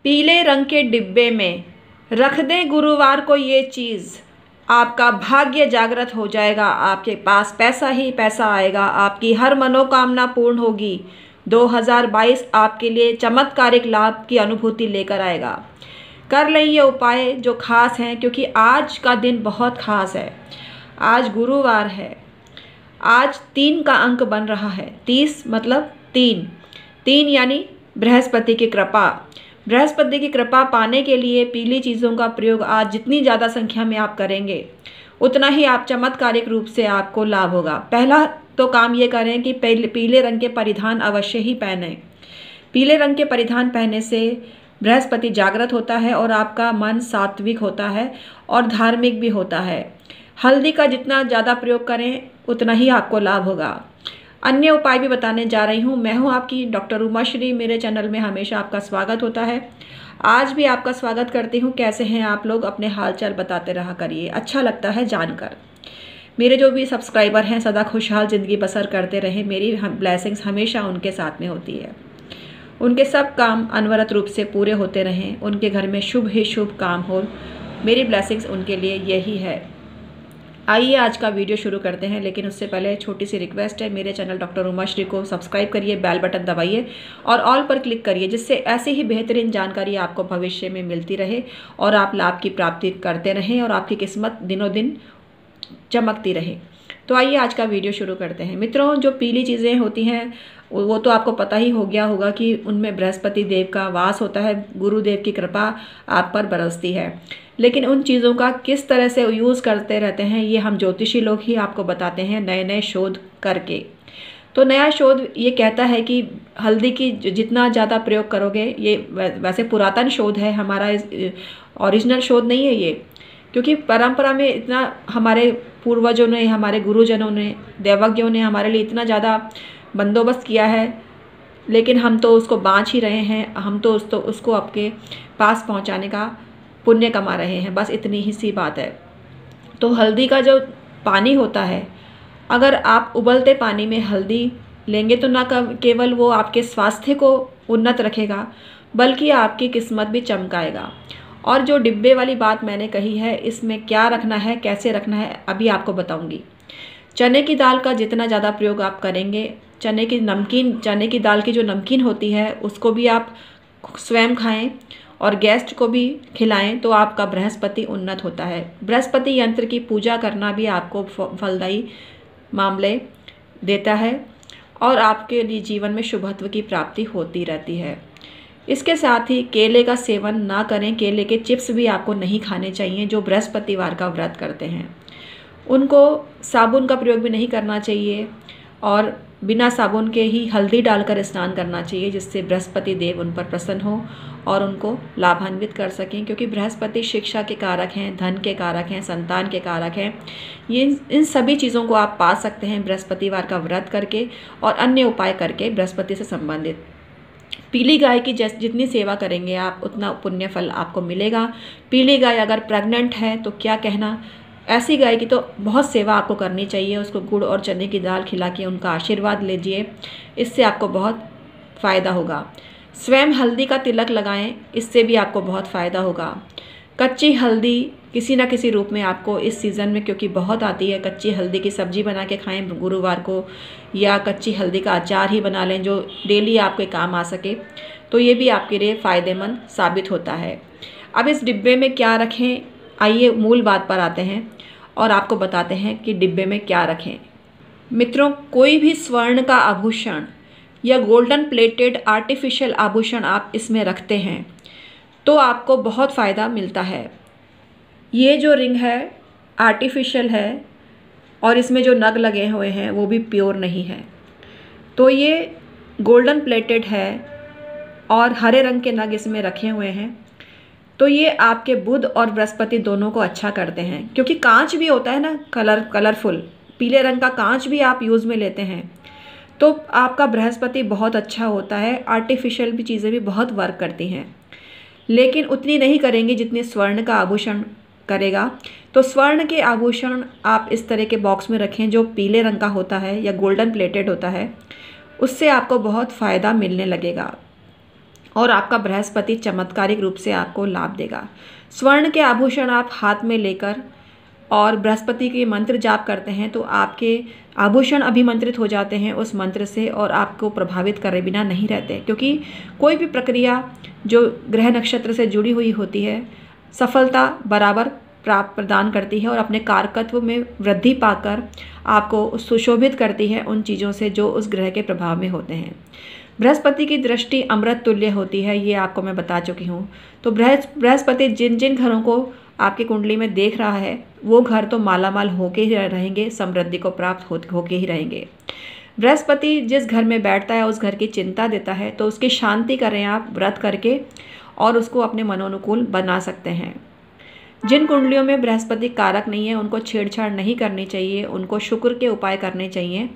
पीले रंग के डिब्बे में रख दें गुरुवार को ये चीज़, आपका भाग्य जागृत हो जाएगा, आपके पास पैसा ही पैसा आएगा, आपकी हर मनोकामना पूर्ण होगी। 2022 आपके लिए चमत्कारिक लाभ की अनुभूति लेकर आएगा। कर लें ये उपाय जो खास हैं, क्योंकि आज का दिन बहुत खास है। आज गुरुवार है। आज 3 का अंक बन रहा है। 30 मतलब 3 यानी बृहस्पति की कृपा। बृहस्पति की कृपा पाने के लिए पीली चीज़ों का प्रयोग आज जितनी ज़्यादा संख्या में आप करेंगे, उतना ही आप चमत्कारिक रूप से आपको लाभ होगा। पहला तो काम ये करें कि पीले रंग के परिधान अवश्य ही पहनें। पीले रंग के परिधान पहनने से बृहस्पति जागृत होता है और आपका मन सात्विक होता है और धार्मिक भी होता है। हल्दी का जितना ज़्यादा प्रयोग करें उतना ही आपको लाभ होगा। अन्य उपाय भी बताने जा रही हूँ। मैं हूँ आपकी डॉक्टर उमाश्री। मेरे चैनल में हमेशा आपका स्वागत होता है। आज भी आपका स्वागत करती हूँ। कैसे हैं आप लोग? अपने हालचाल बताते रहा करिए, अच्छा लगता है जानकर। मेरे जो भी सब्सक्राइबर हैं सदा खुशहाल ज़िंदगी बसर करते रहें। मेरी ब्लेसिंग्स हमेशा उनके साथ में होती है। उनके सब काम अनवरत रूप से पूरे होते रहें, उनके घर में शुभ ही शुभ काम हो। मेरी ब्लेसिंग्स उनके लिए यही है। आइए आज का वीडियो शुरू करते हैं, लेकिन उससे पहले छोटी सी रिक्वेस्ट है, मेरे चैनल डॉक्टर उमाश्री को सब्सक्राइब करिए, बेल बटन दबाइए और ऑल पर क्लिक करिए, जिससे ऐसी ही बेहतरीन जानकारी आपको भविष्य में मिलती रहे और आप लाभ की प्राप्ति करते रहें और आपकी किस्मत दिनों दिन चमकती रहे। तो आइए आज का वीडियो शुरू करते हैं। मित्रों, जो पीली चीज़ें होती हैं वो तो आपको पता ही हो गया होगा कि उनमें बृहस्पति देव का वास होता है, गुरुदेव की कृपा आप पर बरसती है। लेकिन उन चीज़ों का किस तरह से यूज़ करते रहते हैं, ये हम ज्योतिषी लोग ही आपको बताते हैं नए नए शोध करके। तो नया शोध ये कहता है कि हल्दी की जितना ज़्यादा प्रयोग करोगे, ये वैसे पुरातन शोध है हमारा, ओरिजिनल शोध नहीं है ये, क्योंकि परंपरा में इतना हमारे पूर्वजों ने, हमारे गुरुजनों ने, देवज्ञों ने हमारे लिए इतना ज़्यादा बंदोबस्त किया है, लेकिन हम तो उसको बाँच ही रहे हैं। हम तो उसको आपके पास पहुंचाने का पुण्य कमा रहे हैं, बस इतनी ही सी बात है। तो हल्दी का जो पानी होता है, अगर आप उबलते पानी में हल्दी लेंगे तो ना केवल वो आपके स्वास्थ्य को उन्नत रखेगा, बल्कि आपकी किस्मत भी चमकाएगा। और जो डिब्बे वाली बात मैंने कही है, इसमें क्या रखना है, कैसे रखना है, अभी आपको बताऊंगी। चने की दाल का जितना ज़्यादा प्रयोग आप करेंगे, चने की दाल की जो नमकीन होती है उसको भी आप स्वयं खाएं और गेस्ट को भी खिलाएं, तो आपका बृहस्पति उन्नत होता है। बृहस्पति यंत्र की पूजा करना भी आपको फलदायी मामले देता है और आपके लिए जीवन में शुभत्व की प्राप्ति होती रहती है। इसके साथ ही केले का सेवन ना करें। केले के चिप्स भी आपको नहीं खाने चाहिए। जो बृहस्पतिवार का व्रत करते हैं उनको साबुन का प्रयोग भी नहीं करना चाहिए और बिना साबुन के ही हल्दी डालकर स्नान करना चाहिए, जिससे बृहस्पति देव उन पर प्रसन्न हो और उनको लाभान्वित कर सकें। क्योंकि बृहस्पति शिक्षा के कारक हैं, धन के कारक हैं, संतान के कारक हैं। इन सभी चीज़ों को आप पा सकते हैं बृहस्पतिवार का व्रत करके और अन्य उपाय करके बृहस्पति से संबंधित। पीली गाय की जितनी सेवा करेंगे आप, उतना पुण्य फल आपको मिलेगा। पीली गाय अगर प्रेग्नेंट है तो क्या कहना, ऐसी गाय की तो बहुत सेवा आपको करनी चाहिए। उसको गुड़ और चने की दाल खिला के उनका आशीर्वाद लीजिए, इससे आपको बहुत फ़ायदा होगा। स्वयं हल्दी का तिलक लगाएं, इससे भी आपको बहुत फ़ायदा होगा। कच्ची हल्दी किसी न किसी रूप में आपको इस सीज़न में, क्योंकि बहुत आती है, कच्ची हल्दी की सब्ज़ी बना के खाएं गुरुवार को, या कच्ची हल्दी का अचार ही बना लें जो डेली आपके काम आ सके, तो ये भी आपके लिए फ़ायदेमंद साबित होता है। अब इस डिब्बे में क्या रखें, आइए मूल बात पर आते हैं और आपको बताते हैं कि डिब्बे में क्या रखें। मित्रों, कोई भी स्वर्ण का आभूषण या गोल्डन प्लेटेड आर्टिफिशियल आभूषण आप इसमें रखते हैं तो आपको बहुत फ़ायदा मिलता है। ये जो रिंग है आर्टिफिशियल है और इसमें जो नग लगे हुए हैं वो भी प्योर नहीं है। तो ये गोल्डन प्लेटेड है और हरे रंग के नग इसमें रखे हुए हैं। तो ये आपके बुध और बृहस्पति दोनों को अच्छा करते हैं, क्योंकि कांच भी होता है ना, कलरफुल पीले रंग का कांच भी आप यूज़ में लेते हैं, तो आपका बृहस्पति बहुत अच्छा होता है। आर्टिफिशियल भी चीज़ें भी बहुत वर्क करती हैं, लेकिन उतनी नहीं करेंगी जितनी स्वर्ण का आभूषण करेगा। तो स्वर्ण के आभूषण आप इस तरह के बॉक्स में रखें जो पीले रंग का होता है या गोल्डन प्लेटेड होता है, उससे आपको बहुत फ़ायदा मिलने लगेगा। और आपका बृहस्पति चमत्कारिक रूप से आपको लाभ देगा। स्वर्ण के आभूषण आप हाथ में लेकर और बृहस्पति के मंत्र जाप करते हैं तो आपके आभूषण अभिमंत्रित हो जाते हैं उस मंत्र से और आपको प्रभावित करे बिना नहीं रहते, क्योंकि कोई भी प्रक्रिया जो ग्रह नक्षत्र से जुड़ी हुई होती है सफलता बराबर प्राप्त प्रदान करती है और अपने कारकत्व में वृद्धि पाकर आपको सुशोभित करती है उन चीज़ों से जो उस ग्रह के प्रभाव में होते हैं। बृहस्पति की दृष्टि अमृत तुल्य होती है, ये आपको मैं बता चुकी हूँ। तो बृहस्पति जिन जिन घरों को आपकी कुंडली में देख रहा है वो घर तो मालामाल होके ही रहेंगे, समृद्धि को प्राप्त होके ही रहेंगे। बृहस्पति जिस घर में बैठता है उस घर की चिंता देता है, तो उसकी शांति करें आप व्रत करके और उसको अपने मनोनुकूल बना सकते हैं। जिन कुंडलियों में बृहस्पति कारक नहीं है उनको छेड़छाड़ नहीं करनी चाहिए, उनको शुक्र के उपाय करने चाहिए।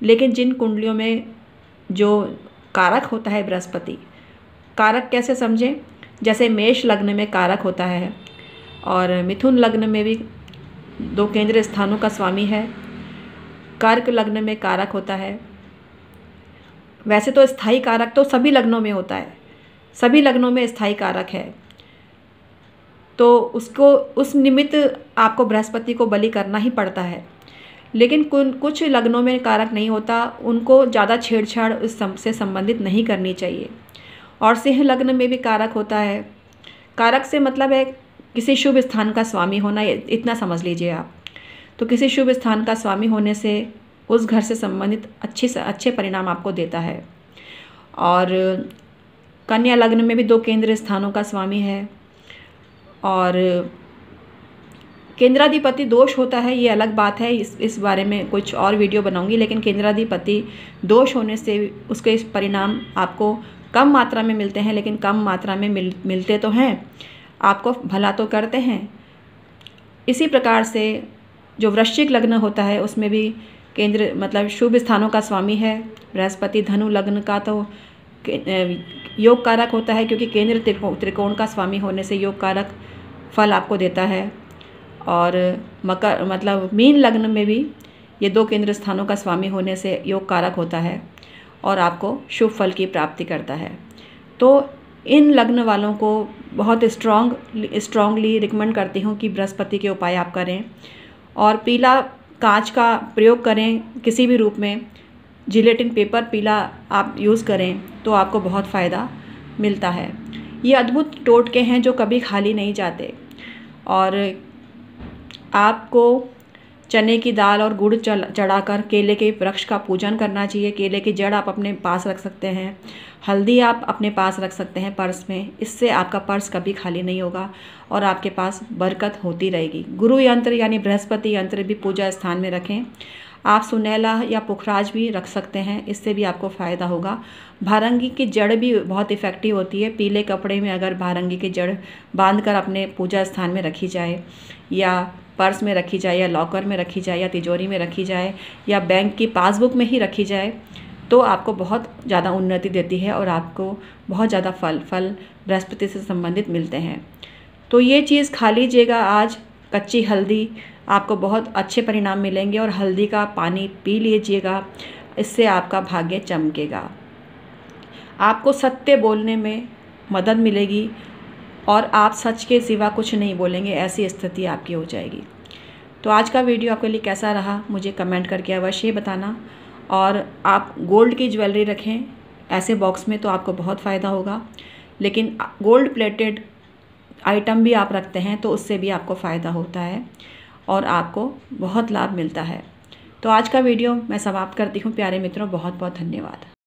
लेकिन जिन कुंडलियों में जो कारक होता है बृहस्पति, कारक कैसे समझें, जैसे मेष लग्न में कारक होता है और मिथुन लग्न में भी 2 केंद्र स्थानों का स्वामी है, कर्क लग्न में कारक होता है। वैसे तो स्थायी कारक तो सभी लग्नों में होता है, सभी लग्नों में स्थायी कारक है, तो उसको उस निमित्त आपको बृहस्पति को बलि करना ही पड़ता है। लेकिन कुछ लग्नों में कारक नहीं होता, उनको ज़्यादा छेड़छाड़ इस से संबंधित नहीं करनी चाहिए। और सिंह लग्न में भी कारक होता है। कारक से मतलब है किसी शुभ स्थान का स्वामी होना, इतना समझ लीजिए आप। तो किसी शुभ स्थान का स्वामी होने से उस घर से संबंधित अच्छे परिणाम आपको देता है। और कन्या लग्न में भी 2 केंद्र स्थानों का स्वामी है और केंद्राधिपति दोष होता है, ये अलग बात है, इस बारे में कुछ और वीडियो बनाऊंगी। लेकिन केंद्राधिपति दोष होने से उसके परिणाम आपको कम मात्रा में मिलते हैं, लेकिन कम मात्रा में मिलते तो हैं, आपको भला तो करते हैं। इसी प्रकार से जो वृश्चिक लग्न होता है उसमें भी केंद्र मतलब शुभ स्थानों का स्वामी है बृहस्पति। धनु लग्न का तो योग कारक होता है, क्योंकि केंद्र त्रिकोण का स्वामी होने से योग कारक फल आपको देता है। और मकर मतलब मीन लग्न में भी ये 2 केंद्र स्थानों का स्वामी होने से योग कारक होता है और आपको शुभ फल की प्राप्ति करता है। तो इन लग्न वालों को बहुत स्ट्रांगली रिकमेंड करती हूँ कि बृहस्पति के उपाय आप करें और पीला कांच का प्रयोग करें किसी भी रूप में। जिलेटिन पेपर पीला आप यूज़ करें तो आपको बहुत फ़ायदा मिलता है। ये अद्भुत टोटके हैं जो कभी खाली नहीं जाते। और आपको चने की दाल और गुड़ चढ़ाकर केले के वृक्ष का पूजन करना चाहिए। केले की जड़ आप अपने पास रख सकते हैं, हल्दी आप अपने पास रख सकते हैं पर्स में। इससे आपका पर्स कभी खाली नहीं होगा और आपके पास बरकत होती रहेगी। गुरु यंत्र यानी बृहस्पति यंत्र भी पूजा स्थान में रखें। आप सुनैला या पुखराज भी रख सकते हैं, इससे भी आपको फ़ायदा होगा। भारंगी की जड़ भी बहुत इफ़ेक्टिव होती है। पीले कपड़े में अगर भारंगी की जड़ बांधकर अपने पूजा स्थान में रखी जाए या पर्स में रखी जाए या लॉकर में रखी जाए या तिजोरी में रखी जाए या बैंक की पासबुक में ही रखी जाए तो आपको बहुत ज़्यादा उन्नति देती है और आपको बहुत ज़्यादा फल बृहस्पति से संबंधित मिलते हैं। तो ये चीज़ खा लीजिएगा आज। कच्ची हल्दी, आपको बहुत अच्छे परिणाम मिलेंगे और हल्दी का पानी पी लीजिएगा, इससे आपका भाग्य चमकेगा। आपको सत्य बोलने में मदद मिलेगी और आप सच के सिवा कुछ नहीं बोलेंगे, ऐसी स्थिति आपकी हो जाएगी। तो आज का वीडियो आपके लिए कैसा रहा मुझे कमेंट करके अवश्य बताना। और आप गोल्ड की ज्वेलरी रखें ऐसे बॉक्स में तो आपको बहुत फ़ायदा होगा। लेकिन गोल्ड प्लेटेड आइटम भी आप रखते हैं तो उससे भी आपको फ़ायदा होता है और आपको बहुत लाभ मिलता है। तो आज का वीडियो मैं समाप्त करती हूँ प्यारे मित्रों, बहुत बहुत धन्यवाद।